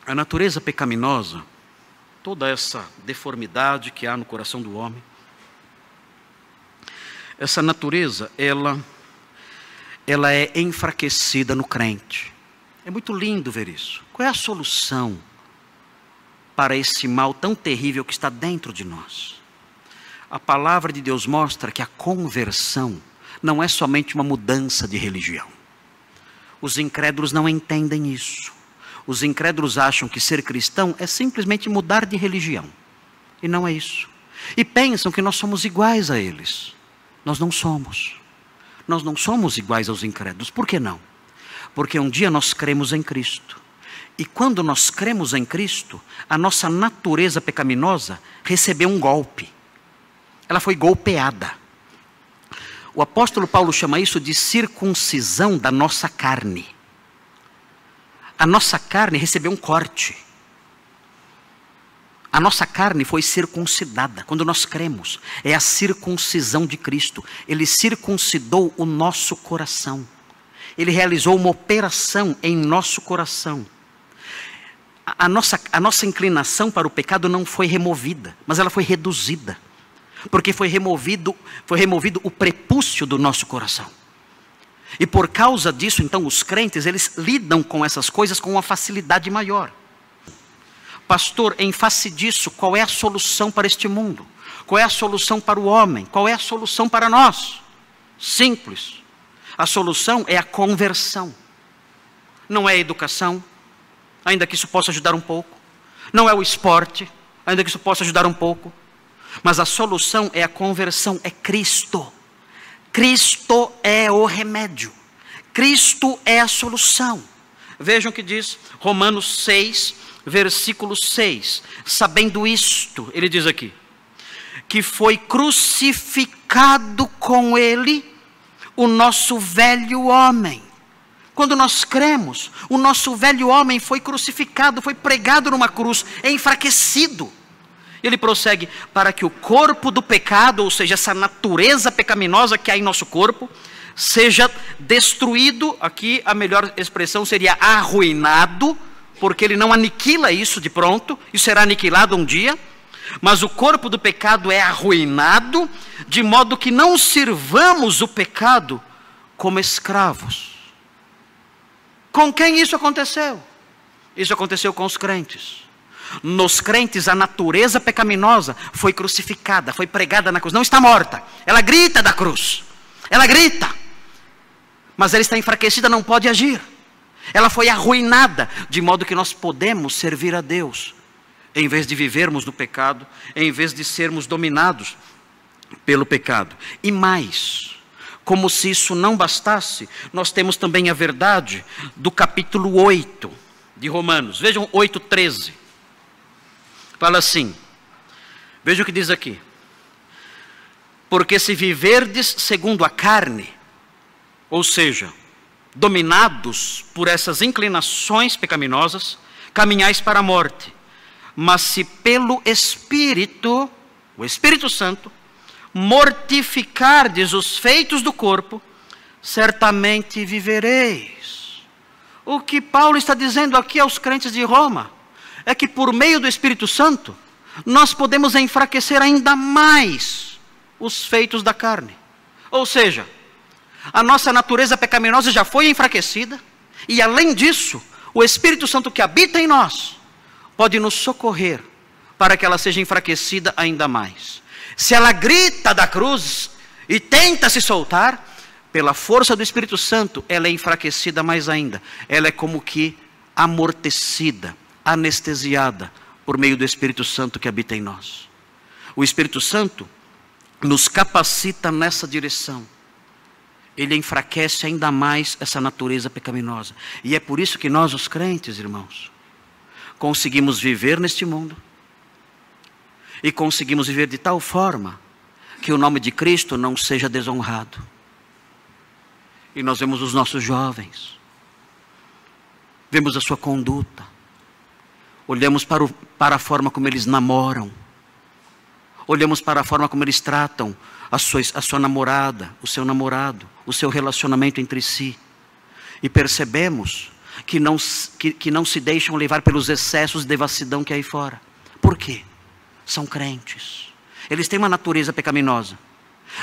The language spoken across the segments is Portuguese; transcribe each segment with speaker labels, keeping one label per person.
Speaker 1: A natureza pecaminosa, toda essa deformidade que há no coração do homem, essa natureza, ela é enfraquecida no crente. É muito lindo ver isso. Qual é a solução para esse mal tão terrível que está dentro de nós? A palavra de Deus mostra que a conversão não é somente uma mudança de religião. Os incrédulos não entendem isso. Os incrédulos acham que ser cristão é simplesmente mudar de religião. E não é isso. E pensam que nós somos iguais a eles. Nós não somos. Nós não somos iguais aos incrédulos. Por que não? Porque um dia nós cremos em Cristo. E quando nós cremos em Cristo, a nossa natureza pecaminosa recebeu um golpe. Ela foi golpeada. O apóstolo Paulo chama isso de circuncisão da nossa carne. A nossa carne recebeu um corte. A nossa carne foi circuncidada. Quando nós cremos, é a circuncisão de Cristo. Ele circuncidou o nosso coração. Ele realizou uma operação em nosso coração. A nossa inclinação para o pecado não foi removida, mas ela foi reduzida. Porque foi removido o prepúcio do nosso coração. E por causa disso, então, os crentes, eles lidam com essas coisas com uma facilidade maior. Pastor, em face disso, qual é a solução para este mundo? Qual é a solução para o homem? Qual é a solução para nós? Simples. A solução é a conversão. Não é a educação, ainda que isso possa ajudar um pouco. Não é o esporte, ainda que isso possa ajudar um pouco. Mas a solução é a conversão, é Cristo. Cristo é o remédio. Cristo é a solução. Vejam o que diz Romanos 6, versículo 6. Sabendo isto, ele diz aqui, que foi crucificado com ele o nosso velho homem. Quando nós cremos, o nosso velho homem foi crucificado, foi pregado numa cruz, é enfraquecido. Ele prossegue, para que o corpo do pecado, ou seja, essa natureza pecaminosa que há em nosso corpo, seja destruído. Aqui a melhor expressão seria arruinado, porque ele não aniquila isso de pronto, isso será aniquilado um dia. Mas o corpo do pecado é arruinado, de modo que não sirvamos o pecado como escravos. Com quem isso aconteceu? Isso aconteceu com os crentes. Nos crentes, a natureza pecaminosa foi crucificada, foi pregada na cruz. Não está morta, ela grita da cruz. Ela grita, mas ela está enfraquecida, não pode agir. Ela foi arruinada, de modo que nós podemos servir a Deus, em vez de vivermos no pecado, em vez de sermos dominados pelo pecado. E mais, como se isso não bastasse, nós temos também a verdade do capítulo 8 de Romanos. Vejam 8:13. Fala assim, veja o que diz aqui. Porque se viverdes segundo a carne, ou seja, dominados por essas inclinações pecaminosas, caminhais para a morte. Mas se pelo Espírito, o Espírito Santo, mortificardes os feitos do corpo, certamente vivereis. O que Paulo está dizendo aqui aos crentes de Roma é que por meio do Espírito Santo, nós podemos enfraquecer ainda mais os feitos da carne. Ou seja, a nossa natureza pecaminosa já foi enfraquecida, e além disso, o Espírito Santo que habita em nós, pode nos socorrer para que ela seja enfraquecida ainda mais. Se ela grita da cruz e tenta se soltar, pela força do Espírito Santo, ela é enfraquecida mais ainda. Ela é como que amortecida, anestesiada por meio do Espírito Santo que habita em nós. O Espírito Santo nos capacita nessa direção. Ele enfraquece ainda mais essa natureza pecaminosa. E é por isso que nós, os crentes, irmãos, conseguimos viver neste mundo e conseguimos viver de tal forma que o nome de Cristo não seja desonrado. E nós vemos os nossos jovens, vemos a sua conduta, olhamos para a forma como eles namoram, olhamos para a forma como eles tratam a sua namorada, o seu namorado, o seu relacionamento entre si, e percebemos que não se deixam levar pelos excessos de devassidão que há aí fora. Por quê? São crentes. Eles têm uma natureza pecaminosa,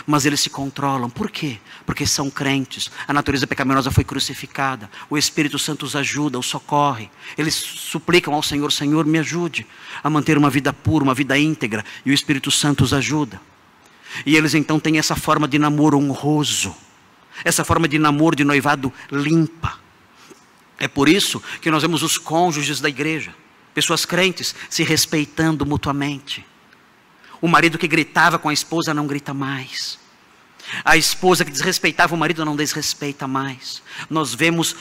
Speaker 1: mas eles se controlam. Por quê? Porque são crentes. A natureza pecaminosa foi crucificada. O Espírito Santo os ajuda, os socorre. Eles suplicam ao Senhor: Senhor, me ajude a manter uma vida pura, uma vida íntegra. E o Espírito Santo os ajuda. E eles então têm essa forma de namoro honroso, essa forma de namoro, de noivado limpa. É por isso que nós vemos os cônjuges da igreja, pessoas crentes, se respeitando mutuamente. O marido que gritava com a esposa não grita mais. A esposa que desrespeitava o marido não desrespeita mais. Nós vemos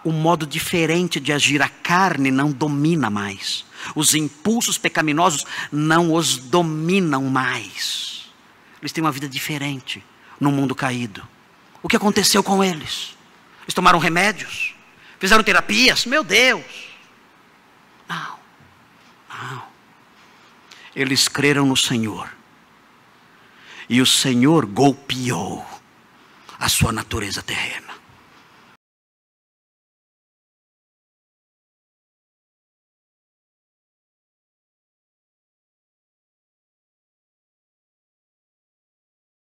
Speaker 1: um modo diferente de agir. A carne não domina mais. Os impulsos pecaminosos não os dominam mais. Eles têm uma vida diferente no mundo caído. O que aconteceu com eles? Eles tomaram remédios? Fizeram terapias? Meu Deus! Não. Eles creram no Senhor. E o Senhor golpeou a sua natureza terrena.